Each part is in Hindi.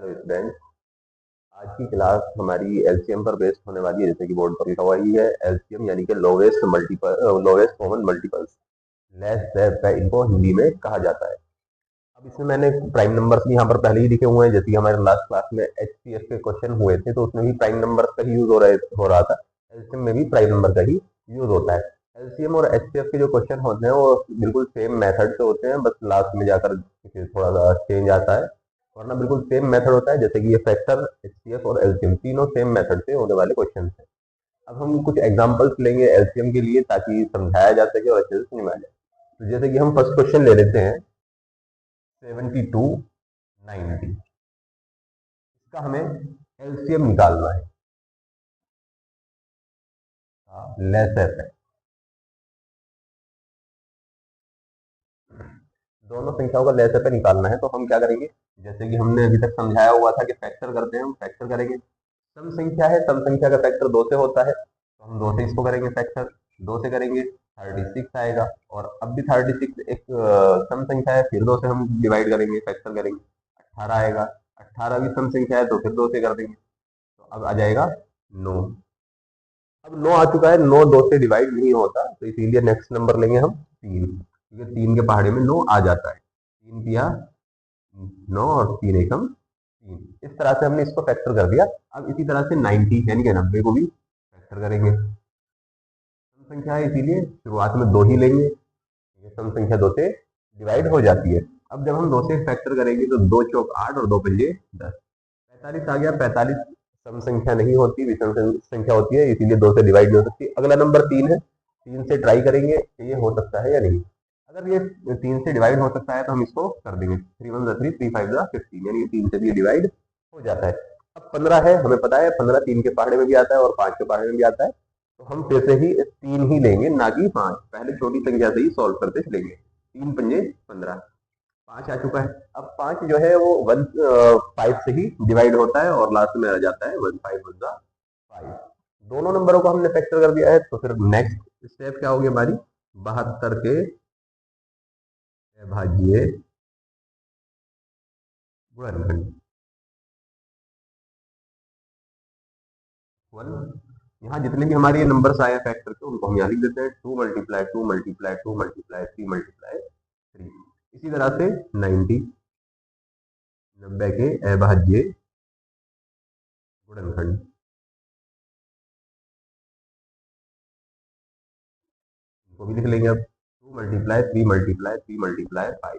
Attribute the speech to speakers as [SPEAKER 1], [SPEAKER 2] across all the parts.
[SPEAKER 1] हेलो स्टूडेंट, आज की क्लास हमारी एलसीएम पर बेस्ड होने वाली है। जैसे कि बोर्ड पर लिखा हुआ ही है एलसीएम, यानी कि lowest common multiples, less that इनको हिंदी में कहा जाता है। अब इसमें मैंने प्राइम नंबर्स भी यहाँ पर पहले ही लिखे हुए हैं। जैसे कि हमारे लास्ट क्लास में एचसीएफ के क्वेश्चन हुए थे तो उसमें भी प्राइम नंबर का ही यूज हो रहा था। एलसीएम में भी प्राइम नंबर का ही यूज होता है। एलसीएम और एचसीएफ के जो क्वेश्चन होते हैं वो बिल्कुल सेम मेथड से होते हैं, बस लास्ट में जाकर थोड़ा सा चेंज आता है, वरना बिल्कुल सेम मेथड होता है। जैसे कि ये फैक्टर, एचसीएफ और एलसीएम तीनों सेम मेथड से होने वाले क्वेश्चन हैं। अब हम कुछ एग्जांपल्स लेंगे एलसीएम के लिए ताकि समझाया जा सके और अच्छे से समझ में आ जाए। तो जैसे कि हम फर्स्ट क्वेश्चन ले लेते हैं 72 90। इसका हमें एलसीएम निकालना है। लेस है, दोनों संख्याओं का लेस पे निकालना है तो हम क्या करेंगे, जैसे कि हमने अभी तक समझाया हुआ था कि फैक्टर करते हैं, हम फैक्टर करेंगे। सम संख्या है, सम संख्या का फैक्टर 2 से होता है तो हम 2 से इसको करेंगे फैक्टर, 2 से करेंगे 36 आएगा। और अब भी 36 एक सम संख्या है, फिर 2 से हम डिवाइड करेंगे, फैक्टर करेंगे, 18 आएगा। 18 भी सम संख्या है तो फिर 2 से कर देंगे, तो अब आ जाएगा 9। अब 9 आ चुका है, 9 2 से डिवाइड नहीं होता तो इसीलिए नेक्स्ट नंबर लेंगे हम 3, क्योंकि 3 के पहाड़े में 9 आ जाता है। 3 किया 9 और 3 एकम 3। इस तरह से हमने इसको फैक्टर कर दिया। अब इसी तरह से 90 यानी कि 90 को भी फैक्टर करेंगे। सम संख्या है इसीलिए शुरुआत में 2 ही लेंगे, ये सम संख्या 2 से डिवाइड हो जाती है। अब जब हम 2 से फैक्टर करेंगे तो 2 चौक 8 और 2 पंजे 10, 45 आ गया। 45 सम संख्या नहीं होती, विषम संख्या होती है, इसीलिए 2 से डिवाइड नहीं हो सकती। अगला नंबर 3 है, 3 से ट्राई करेंगे कि ये हो सकता है या नहीं। अगर ये 3 से डिवाइड हो सकता है तो हम इसको कर देंगे 3 1 3 3 5 15, यानी 3 से भी डिवाइड हो जाता है। अब 15 है, हमें पता है 15 3 के पहाड़े में भी आता है और 5 के पहाड़े में भी आता है, तो हम फिर से ही 3 ही लेंगे, ना कि 5। पहले छोटी संख्या से ही सॉल्व करते चलेंगे। 3 पंजे 15, 5 आ चुका है। अब 5 जो है वो 5 से ही डिवाइड होता है और लास्ट में आ जाता है 1 5 1 5। दोनों नंबरों को हमने फैक्टर कर दिया है, तो फिर नेक्स्ट स्टेप क्या होगी हमारी, 72 के भाज्य गुणनखंड। यहाँ जितने भी हमारे ये नंबर्स आए फैक्टर के उनको हम यहाँ लिख देते हैं 2 मल्टीप्लाई 2 मल्टीप्लाई 2 मल्टीप्लाई 3 मल्टीप्लाई 3। इसी तरह से 90 के अभाज्य गुणनखंड। इनको भी लिख लेंगे अब 2 मल्टीप्लाई 3 मल्टीप्लाई 3 मल्टीप्लाई 5।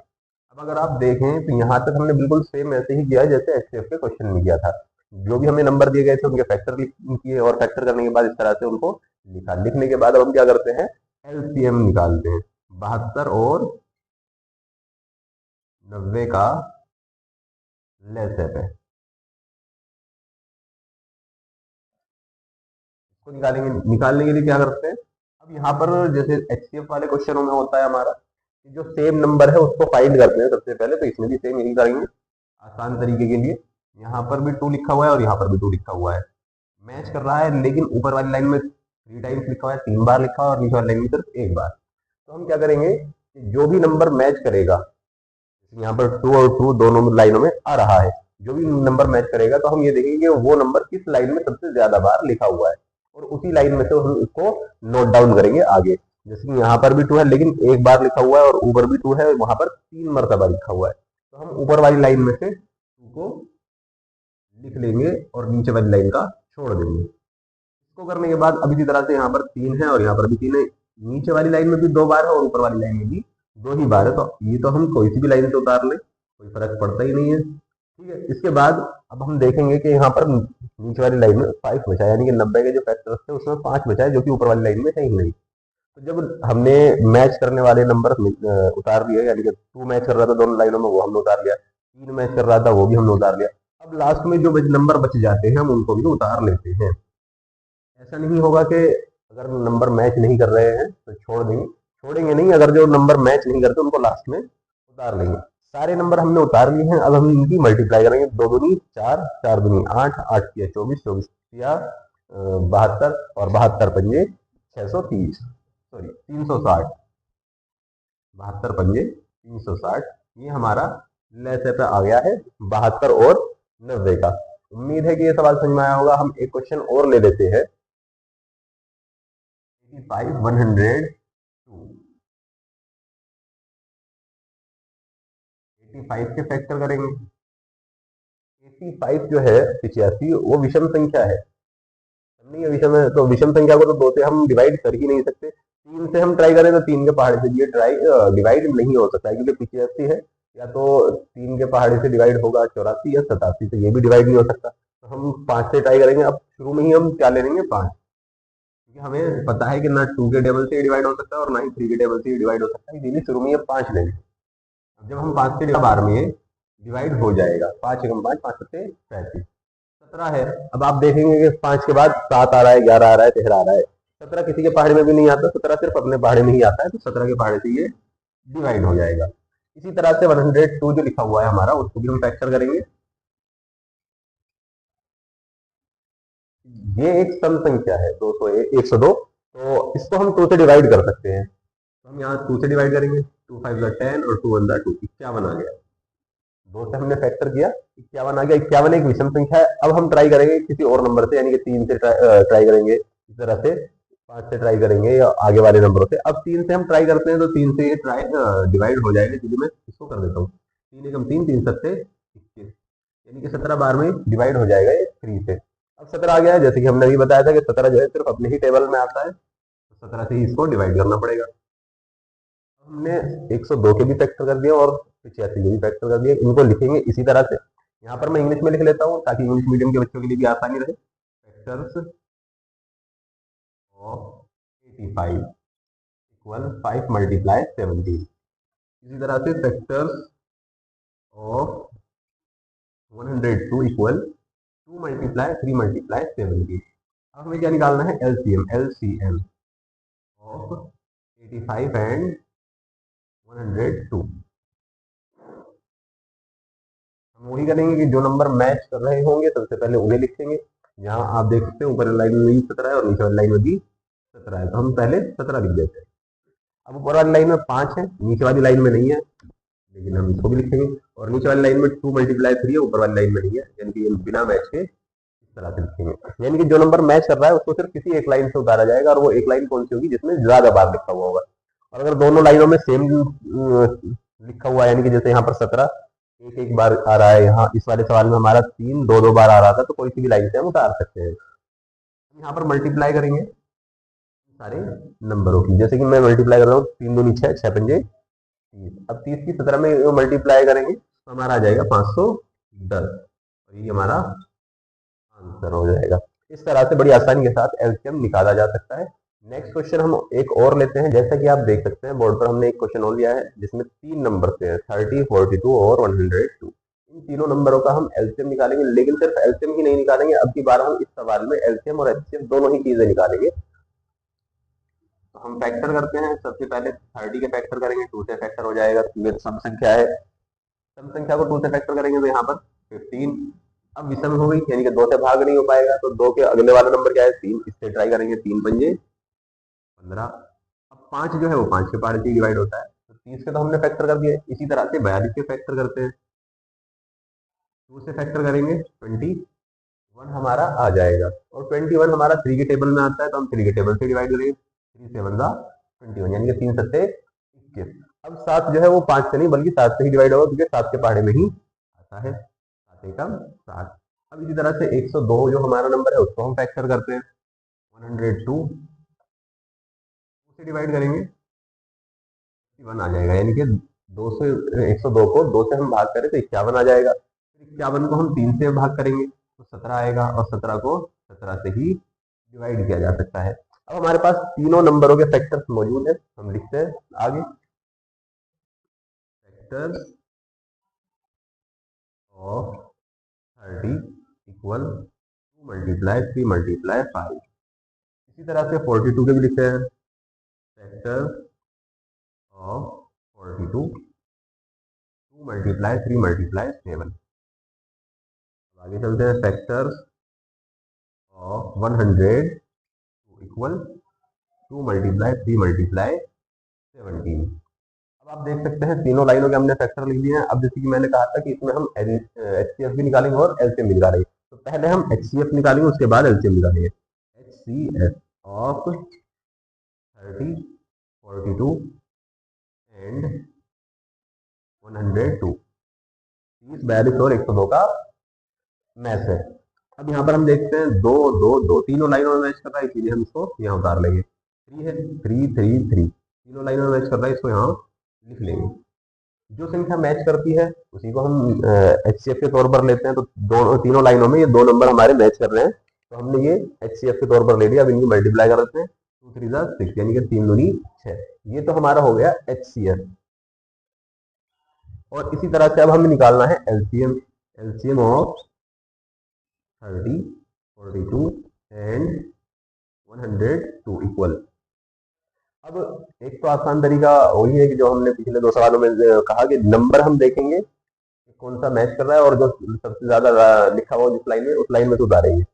[SPEAKER 1] अब अगर आप देखें तो यहाँ तक हमने बिल्कुल सेम ऐसे ही किया जैसे एचसीएफ के क्वेश्चन में किया था। जो भी हमें नंबर दिए गए थे उनके फैक्टर किए और फैक्टर करने के बाद इस तरह से उनको लिखा। लिखने के बाद अब हम क्या करते हैं, एलसीएम निकालते हैं। 72 और 90 का लेसेप है, इसको निकालेंगे। निकालने के लिए क्या करते हैं, अब यहाँ पर जैसे एचसीएफ वाले क्वेश्चनों में होता है हमारा कि जो सेम नंबर है उसको फाइंड करते हैं सबसे पहले, तो इसमें भी सेम यही करेंगे आसान तरीके के लिए। यहाँ पर भी 2 लिखा हुआ है और यहाँ पर भी 2 लिखा हुआ है, मैच कर रहा है, लेकिन ऊपर वाली लाइन में 3 टाइम्स लिखा हुआ है, 3 बार लिखा हुआ है, और नीचे वाली लाइन में सिर्फ 1 बार। तो हम क्या करेंगे कि जो भी नंबर मैच करेगा, यहाँ पर 2 और 2 दोनों लाइनों में आ रहा है, जो भी नंबर मैच करेगा तो हम ये देखेंगे वो नंबर किस लाइन में सबसे ज्यादा बार लिखा हुआ है, और उसी लाइन में से हम उसको नोट डाउन करेंगे आगे। जैसे कि यहाँ पर भी 2 है लेकिन 1 बार लिखा हुआ है, और ऊपर भी 2 है, वहां पर 3 मरतबा लिखा हुआ है, तो हम ऊपर वाली लाइन में से 2 को लिख लेंगे और नीचे वाली लाइन का छोड़ देंगे। इसको करने के बाद अब इसी तरह से यहाँ पर 3 है और यहाँ पर भी 3 है, नीचे वाली लाइन में भी 2 बार है और ऊपर वाली लाइन में भी 2 ही बार है, तो ये तो हम कोई सी भी लाइन से उतार ले, कोई फर्क पड़ता ही नहीं है। ठीक है, इसके बाद अब हम देखेंगे कि यहाँ पर नीचे वाली लाइन में 5 बचा है, यानी कि 90 के जो फैक्टर्स थे उसमें 5 बचा है, जो कि ऊपर वाली लाइन में है ही नहीं। तो जब हमने मैच करने वाले नंबर उतार दिए, यानी कि 2 मैच कर रहा था दोनों लाइनों में, वो हमने उतार लिया, 3 मैच कर रहा था वो भी हमने उतार लिया। अब लास्ट में जो नंबर बच जाते हैं हम उनको भी उतार लेते हैं। ऐसा नहीं होगा कि अगर नंबर मैच नहीं कर रहे हैं तो छोड़ देंगे, छोड़ेंगे नहीं, अगर जो नंबर मैच नहीं करते उनको लास्ट में उतार लेंगे। सारे नंबर हमने उतार लिए हैं, अब हम इनकी मल्टीप्लाई करेंगे। 2 दूनी 4, 4 दूनी 8, 8 किया 24, 24 किया 72, और 72 पंजे 630, सॉरी 360, 72 पंजे 360। ये हमारा लेस पे आ गया है 72 और 90 का। उम्मीद है कि ये सवाल समझ में आया होगा। हम एक क्वेश्चन और ले लेते हैं। 85 102, 85 के फैक्टर करेंगे। 85 जो है 85 वो विषम संख्या है, नहीं है विषम है, तो विषम संख्या को तो 2 से हम डिवाइड कर ही नहीं सकते। 3 से हम ट्राई करें तो 3 के पहाड़े से ये डिवाइड नहीं हो सकता है, क्योंकि 85 है, या तो 3 के पहाड़े से डिवाइड होगा 84 या 87 से, ये भी डिवाइड नहीं हो सकता। तो हम 5 से ट्राई करेंगे। अब शुरू में ही हम क्या ले लेंगे, 5, क्योंकि हमें पता है कि ना 2 के टेबल से डिवाइड हो सकता है और ना ही 3 के टेबल से डिवाइड हो सकता है, इसीलिए शुरू में ये 5 लेंगे। अब जब हम 5 से बार में डिवाइड हो जाएगा, 5 एकम 5, 5 सत्ते 35, 17 है। अब आप देखेंगे कि 5 के बाद 7 आ रहा है, 11 आ रहा है, 13 आ रहा है। 17 किसी के पहाड़े में भी नहीं आता, 17 सिर्फ अपने पहाड़े में ही आता है, तो 17 के पहाड़े से ये डिवाइड हो जाएगा। इसी तरह से 102 जो लिखा हुआ है हमारा, उसको भी हम फैक्टर करेंगे। ये एक सम संख्या है 102, तो इसको हम 2 से डिवाइड कर सकते हैं। तो हम यहाँ 2 से डिवाइड करेंगे, 2 5 10 और 2 1 2, 51 आ गया। 2 से हमने फैक्टर किया, 51 आ गया। 51 एक विषम संख्या है। अब हम ट्राई करेंगे किसी और नंबर से, यानी कि 3 से ट्राई करेंगे, इस तरह से 5 से ट्राई करेंगे या आगे वाले नंबरों से। अब 3 से हम ट्राई करते हैं तो 3 से ये ट्राई डिवाइड हो जाएगा, इसलिए मैं इसको कर देता हूँ। 3 एकम 3, 3 सत्ते 21, यानी कि 17 बार में डिवाइड हो जाएगा ये 3 से। अब 17 आ गया है, जैसे कि हमने अभी बताया था कि 17 जो है सिर्फ अपने ही टेबल में आता है, तो 17 से ही इसको डिवाइड करना पड़ेगा। हमने 102 के भी फैक्टर कर दिया और 85 के भी फैक्टर कर दिया। इनको लिखेंगे इसी तरह से। यहाँ पर मैं इंग्लिश में लिख लेता हूँ ताकि इंग्लिश मीडियम के बच्चों के लिए भी आसानी रहे। Factors of 85 equal 5 multiply 17। इसी तरह से factors of 102 equal 2 multiply 3 multiply 17। अब हमें क्या निकालना है, एलसीएम। LCM of 85 and 102। हम वही करेंगे कि जो नंबर मैच कर रहे होंगे सबसे पहले उन्हें लिखेंगे। यहाँ आप देख सकते हैं ऊपर लाइन में भी 17 है और नीचे वाली लाइन में भी 17 है, तो हम पहले 17 लिख देते हैं। अब ऊपर वाली लाइन में 5 है, नीचे वाली लाइन में नहीं है, लेकिन हम इसको भी लिखेंगे। और नीचे वाली लाइन में 2 मल्टीप्लाई 3 है, ऊपर वाली लाइन में नहीं है, यानी कि बिना मैच के इस तरह से लिखेंगे। यानी कि जो नंबर मैच कर रहा है उसको सिर्फ किसी एक लाइन से उतारा जाएगा, और वो एक लाइन कौन सी होगी, जिसमें ज्यादा बार लिखा हुआ होगा। और अगर दोनों लाइनों में सेम लिखा हुआ है, यानी कि जैसे यहाँ पर 17 एक एक बार आ रहा है, यहाँ इस वाले सवाल में हमारा 3 दो दो बार आ रहा था, तो कोई सी भी लाइन से हम उतार सकते हैं। यहाँ पर मल्टीप्लाई करेंगे सारे नंबरों की, जैसे कि मैं मल्टीप्लाई कर रहा हूँ, 3 दूनी 6, 6 पंजे 30। अब 30 की 17 में मल्टीप्लाई करेंगे तो हमारा आ जाएगा 510, और ये हमारा आंसर हो जाएगा। इस तरह से बड़ी आसानी के साथ एलसीएम निकाला जा सकता है। नेक्स्ट क्वेश्चन हम एक और लेते हैं। जैसा कि आप देख सकते हैं बोर्ड पर हमने एक क्वेश्चन और लिया है जिसमें 3 नंबर से है, 30, 42 और 102। इन तीनों नंबरों का हम एलसीएम निकालेंगे, लेकिन सिर्फ एलसीएम ही नहीं निकालेंगे। अब की बार हम इस सवाल में एलसीएम और एचसीएफ दोनों ही चीजें निकालेंगे। तो हम फैक्टर करते हैं। सबसे पहले 30 के फैक्टर करेंगे, 2 से फैक्टर हो जाएगा, ये सम संख्या है। सम संख्या को 2 से फैक्टर करेंगे तो यहाँ पर 15। अब विषम हो गई, यानी कि 2 से भाग नहीं हो पाएगा, तो 2 के अगले वाला नंबर क्या है, 3, इससे ट्राई करेंगे, 3 पंजे 15। अब 5 जो है वो 5 के पहाड़े से डिवाइड होता है, तो 30 के तो हमने फैक्टर कर दिए। इसी तरह से 42 के फैक्टर करते हैं, 2 से फैक्टर करेंगे 21 हमारा आ जाएगा, और 21 हमारा 3 के टेबल में आता है, तो हम 3 के टेबल से डिवाइड करेंगे। 3 7 21, यानी कि 3 सत्ते 21। अब 7 जो है वो 5 से नहीं बल्कि 7 से ही डिवाइड होगा, क्योंकि 7 के पहाड़े में ही आता है, 7 एकम 7। अब इसी तरह से 102 जो हमारा नंबर है उसको हम फैक्टर करते हैं, 102 से डिवाइड करेंगे, 51 आ जाएगा, यानी कि 2 से 102 को 2 से हम भाग करें तो 51 आ जाएगा। फिर 51 को हम 3 से भाग करेंगे तो 17 आएगा, और 17 को 17 से ही डिवाइड किया जा सकता है। अब हमारे पास तीनों नंबरों के फैक्टर्स मौजूद है, हम लिखते हैं आगे। Factors of 30 equal 2 multiply 3 multiply 5। इसी तरह से 42 के भी लिखते हैं, फैक्टर ऑफ 42 2 मल्टीप्लाई 3 मल्टीप्लाई 7। आगे चलते हैं, factors of 100 equal 2 multiply 3 multiply 17। अब आप देख सकते हैं तीनों लाइनों के हमने फैक्टर लिख दिए हैं। अब जैसे कि मैंने कहा था कि इसमें हम एचसीएफ भी निकालेंगे और एलसीएम भी निकालेंगे। तो पहले हम एचसीएफ निकालेंगे, उसके बाद एलसीएम निकालेंगे। एचसीएफ ऑफ 30, 42 एंड 102, 30, 42 और 102 का मैच है। अब यहाँ पर हम देखते हैं 2 2 2 तीनों लाइनों में मैच कर रहा है, इसीलिए हम इसको यहाँ उतार लेंगे। 3 है, 3 3 3 तीनों लाइनों में मैच कर रहा है, इसको यहाँ लिख लेंगे। जो संख्या मैच करती है उसी को हम एचसीएफ के तौर पर लेते हैं। तो दोनों तीनों लाइनों में ये दो नंबर हमारे मैच कर रहे हैं, तो हमने ये एचसीएफ के तौर पर ले लिया। अब इनको मल्टीप्लाई कर देते हैं, 2 3 6 यानी कि 3 दूनी 6। ये तो हमारा हो गया एचसीएफ। और इसी तरह से अब हमें निकालना है LCM. LCM of 30, 42 and 102 equal. अब एक तो आसान तरीका वही है कि जो हमने पिछले 2 सवालों में कहा कि नंबर हम देखेंगे कि कौन सा मैच कर रहा है और जो सबसे ज्यादा लिखा हुआ जिस लाइन में, उस लाइन में से उतारेंगे।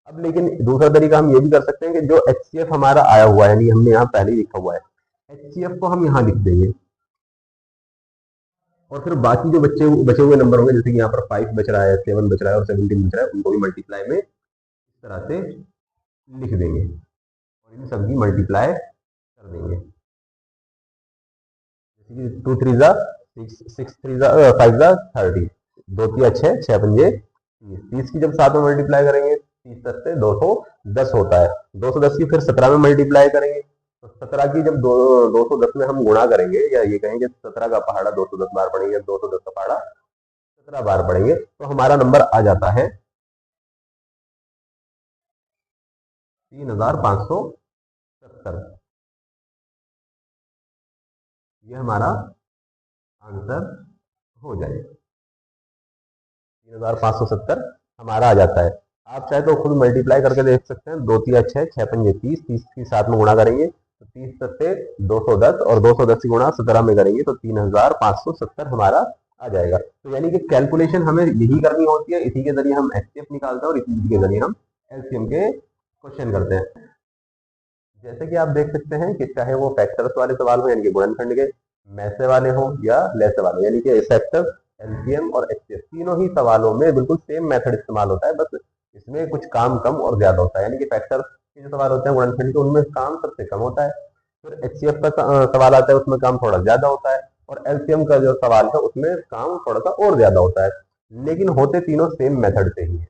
[SPEAKER 1] अब लेकिन दूसरा तरीका हम ये भी कर सकते हैं कि जो एचसीएफ हमारा आया हुआ है, यानी हमने यहाँ पहले ही लिखा हुआ है, एचसीएफ को हम यहाँ लिख देंगे और फिर बाकी जो बचे हुए नंबर होंगे, जैसे कि यहाँ पर 5 बच रहा है, 7 बच रहा है और 17 बच रहा है, उनको भी मल्टीप्लाई में इस तरह से लिख देंगे और इन सबकी मल्टीप्लाई कर देंगे। जैसे कि 2 3 6, 6 3 5 30, 2 3 6, 6 पंजे 30। 30 की जब 7 में मल्टीप्लाई करेंगे, 30 10 से 210 होता है। 210 की फिर 17 में मल्टीप्लाई करेंगे, तो 17 की जब 210 में हम गुणा करेंगे, या ये कहेंगे 17 का पहाड़ा 210 बार पढ़ेंगे, 210 का पहाड़ा 17 बार पढ़ेंगे, तो हमारा नंबर आ जाता है 3570। ये हमारा आंसर हो जाएगा, 3570 हमारा आ जाता है। आप चाहे तो खुद मल्टीप्लाई करके देख सकते हैं। 2 3 6, 6 5 30, 30 की 7 में गुणा करेंगे तो 30 से 210 और 210 की गुणा 17 में करेंगे तो 3570 हमारा आ जाएगा। तो यानी कि कैलकुलेशन हमें यही करनी होती है, इसी के जरिए हम एचसीएफ निकालते हैं और इसी के जरिए हम एलसीएम के क्वेश्चन करते हैं। जैसे कि आप देख सकते हैं कि चाहे वो फैक्टर्स वाले सवाल हो, यानी कि गुणनखंड के मैसे वाले हो या लेसे वाले, यानी कि फैक्टर्स, एलसीएम और एचसीएफ, तीनों ही सवालों में बिल्कुल सेम मेथड इस्तेमाल होता है, बस इसमें कुछ काम कम और ज्यादा होता है। यानी कि फैक्टर्स के जो सवाल होते हैं गुणनखंड के, उनमें काम सबसे कम होता है। फिर एचसीएफ का सवाल आता है, उसमें काम थोड़ा ज्यादा होता है। और एलसीएम का जो सवाल है उसमें काम थोड़ा सा और ज्यादा होता है, लेकिन होते तीनों सेम मेथड से ही है।